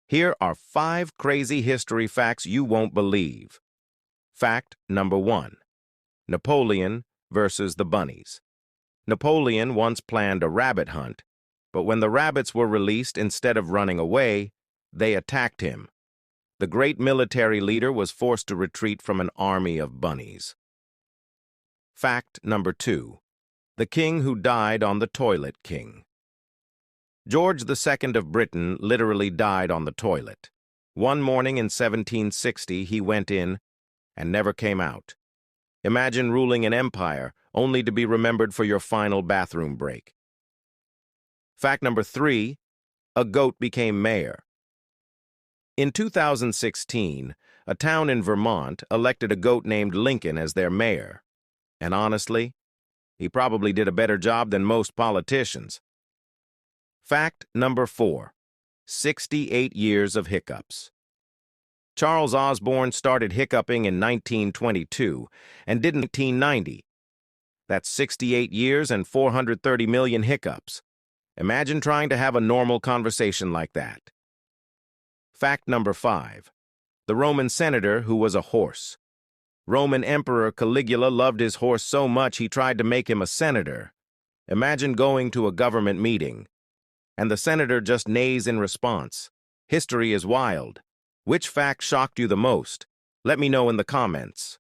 Here are 5 crazy history facts you won't believe. Fact number 1. Napoleon versus the bunnies. Napoleon once planned a rabbit hunt, but when the rabbits were released, instead of running away, they attacked him. The great military leader was forced to retreat from an army of bunnies. Fact number 2. The king who died on the toilet king. George II of Britain literally died on the toilet. One morning in 1760, he went in and never came out. Imagine ruling an empire only to be remembered for your final bathroom break. Fact number 3. A goat became mayor. In 2016, a town in Vermont elected a goat named Lincoln as their mayor. And honestly, he probably did a better job than most politicians. Fact number 4. 68 years of hiccups. Charles Osborne started hiccuping in 1922 and did in 1990. That's 68 years and 430 million hiccups. Imagine trying to have a normal conversation like that. Fact number 5. The Roman senator who was a horse. Roman Emperor Caligula loved his horse so much he tried to make him a senator. Imagine going to a government meeting, and the senator just neighs in response. History is wild. Which fact shocked you the most? Let me know in the comments.